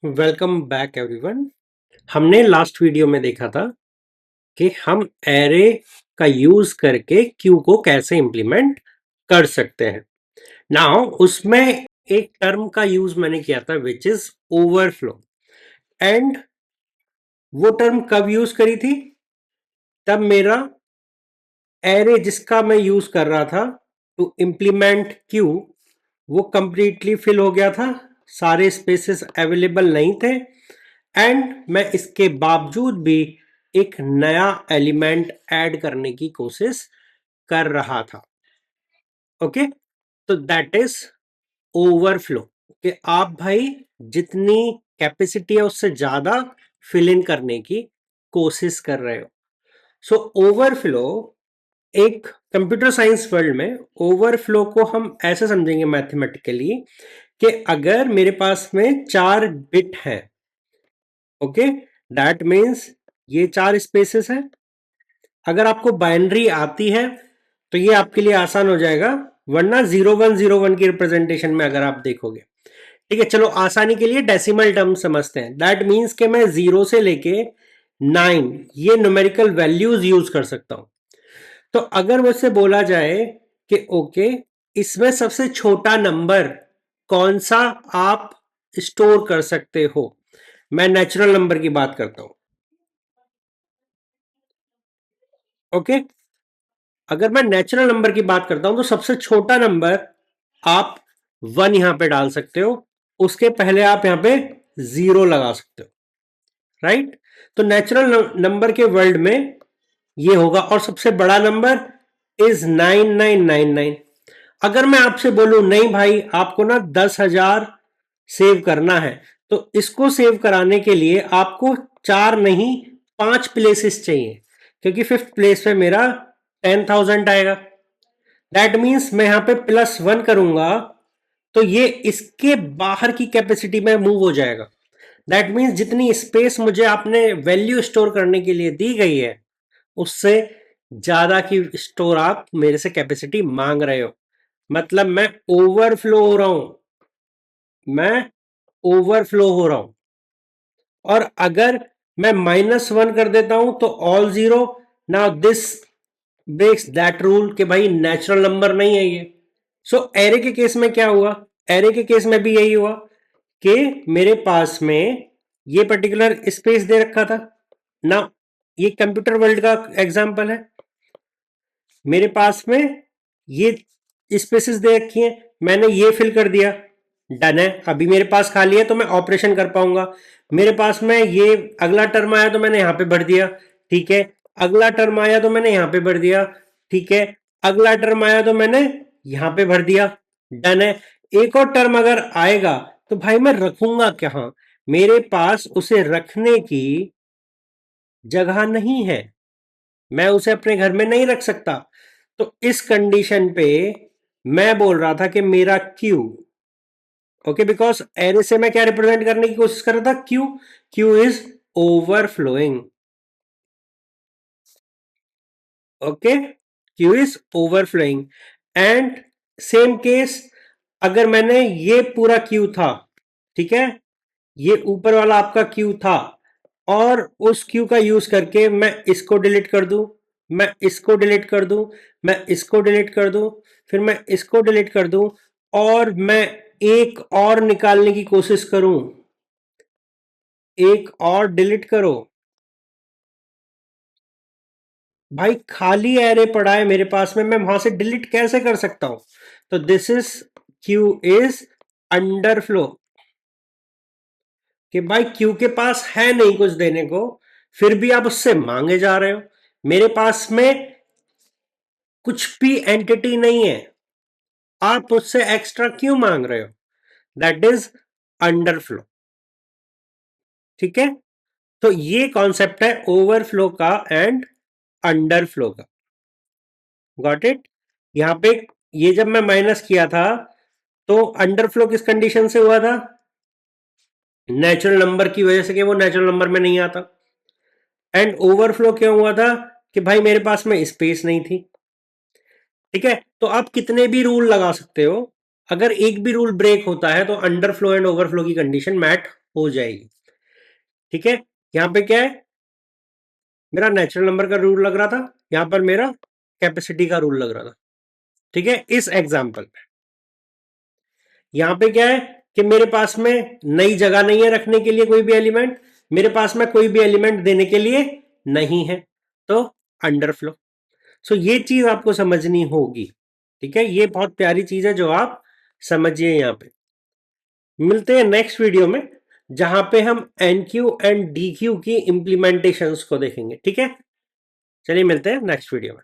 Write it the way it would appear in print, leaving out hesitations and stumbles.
Welcome back everyone. हमने last video में देखा था कि हम एरे का यूज करके क्यू को कैसे इंप्लीमेंट कर सकते हैं। नाउ उसमें एक टर्म का यूज मैंने किया था विच इज ओवरफ्लो। एंड वो टर्म कब यूज करी थी? तब मेरा एरे जिसका मैं यूज कर रहा था टू इंप्लीमेंट क्यू वो कंप्लीटली फिल हो गया था, सारे स्पेसेस अवेलेबल नहीं थे एंड मैं इसके बावजूद भी एक नया एलिमेंट ऐड करने की कोशिश कर रहा था। ओके, तो दैट इज ओवरफ्लो कि आप भाई जितनी कैपेसिटी है उससे ज्यादा फिल इन करने की कोशिश कर रहे हो। सो ओवरफ्लो एक कंप्यूटर साइंस वर्ल्ड में ओवरफ्लो को हम ऐसे समझेंगे मैथमेटिकली कि अगर मेरे पास में 4 बिट है, ओके, दैट मीन्स ये 4 स्पेसेस हैं। अगर आपको बाइनरी आती है तो ये आपके लिए आसान हो जाएगा, वरना 0101 की रिप्रेजेंटेशन में अगर आप देखोगे, ठीक है। चलो आसानी के लिए डेसिमल टर्म समझते हैं। दैट मीन्स कि मैं 0 से लेके 9 ये न्यूमेरिकल वैल्यूज यूज कर सकता हूं। तो अगर मुझसे बोला जाए कि ओके, इसमें सबसे छोटा नंबर कौन सा आप स्टोर कर सकते हो, मैं नेचुरल नंबर की बात करता हूं। ओके, अगर मैं नेचुरल नंबर की बात करता हूं तो सबसे छोटा नंबर आप 1 यहां पे डाल सकते हो, उसके पहले आप यहां पे 0 लगा सकते हो, राइट। तो नेचुरल नंबर के वर्ल्ड में ये होगा और सबसे बड़ा नंबर इज 9999। अगर मैं आपसे बोलूं नहीं भाई आपको ना 10,000 सेव करना है, तो इसको सेव कराने के लिए आपको 4 नहीं 5 प्लेसेस चाहिए, क्योंकि 5th प्लेस पे मेरा 10,000 आएगा। दैट मीन्स मैं यहां पे +1 करूंगा तो ये इसके बाहर की कैपेसिटी में मूव हो जाएगा। दैट मीन्स जितनी स्पेस मुझे आपने वैल्यू स्टोर करने के लिए दी गई है उससे ज्यादा की स्टोर आप मेरे से कैपेसिटी मांग रहे हो, मतलब मैं ओवरफ्लो हो रहा हूं, मैं ओवरफ्लो हो रहा हूं। और अगर मैं -1 कर देता हूं तो all 0। Now this breaks that rule कि भाई नेचुरल नंबर नहीं है ये। सो एरे के केस में क्या हुआ? एरे के केस में भी यही हुआ कि मेरे पास में ये पर्टिकुलर स्पेस दे रखा था ना। ये कंप्यूटर वर्ल्ड का एग्जांपल है। मेरे पास में ये स्पेसेस दे रखी हैं, मैंने ये फिल कर दिया, डन है। अभी मेरे पास खाली है तो मैं ऑपरेशन कर पाऊंगा। मेरे पास में ये अगला टर्म आया तो मैंने यहां पे भर दिया, ठीक है। अगला टर्म आया तो मैंने यहां पे भर दिया, ठीक है। अगला टर्म आया तो मैंने यहां पे भर दिया, डन है। एक और टर्म अगर आएगा तो भाई मैं रखूंगा क्या? मेरे पास उसे रखने की जगह नहीं है, मैं उसे अपने घर में नहीं रख सकता। तो इस कंडीशन पे मैं बोल रहा था कि मेरा क्यू, ओके, बिकॉज एरे से मैं क्या रिप्रेजेंट करने की कोशिश कर रहा था? Q. Q is overflowing, okay, Q is overflowing. And same case, अगर मैंने ये पूरा क्यू था, ठीक है, ये ऊपर वाला आपका क्यू था और उस क्यू का यूज करके मैं इसको डिलीट कर दूं, मैं इसको डिलीट कर दूं, मैं इसको डिलीट कर दूं, फिर मैं इसको डिलीट कर दूं और मैं एक और निकालने की कोशिश करूं, एक और डिलीट करो। भाई खाली एरे पड़ा है मेरे पास में, मैं वहां से डिलीट कैसे कर सकता हूं? तो this is Q is underflow, कि भाई क्यू के पास है नहीं कुछ देने को, फिर भी आप उससे मांगे जा रहे हो। मेरे पास में कुछ भी एंटिटी नहीं है, आप उससे एक्स्ट्रा क्यों मांग रहे हो? दैट इज अंडरफ्लो, ठीक है। तो ये कॉन्सेप्ट है ओवरफ्लो का एंड अंडरफ्लो का। Got it? यहां पे ये जब मैं माइनस किया था तो अंडरफ्लो किस कंडीशन से हुआ था? नेचुरल नंबर की वजह से कि वो नेचुरल नंबर में नहीं आता। एंड ओवरफ्लो क्यों हुआ था? कि भाई मेरे पास में स्पेस नहीं थी, ठीक है। तो आप कितने भी रूल लगा सकते हो, अगर एक भी रूल ब्रेक होता है तो अंडरफ्लो एंड ओवरफ्लो की कंडीशन मैट हो जाएगी। ठीक है, यहां पे क्या है, मेरा नेचुरल नंबर का रूल लग रहा था, यहां पर मेरा कैपेसिटी का रूल लग रहा था। ठीक है, इस एग्जाम्पल में यहां पे क्या है कि मेरे पास में नई जगह नहीं है रखने के लिए कोई भी एलिमेंट, मेरे पास में कोई भी एलिमेंट देने के लिए नहीं है, तो अंडरफ्लो। सो ये चीज आपको समझनी होगी। ठीक है, ये बहुत प्यारी चीज है जो आप समझिए। यहां पे मिलते हैं नेक्स्ट वीडियो में, जहां पे हम एनक्यू एंड डीक्यू की इंप्लीमेंटेशंस को देखेंगे। ठीक है, चलिए मिलते हैं नेक्स्ट वीडियो में।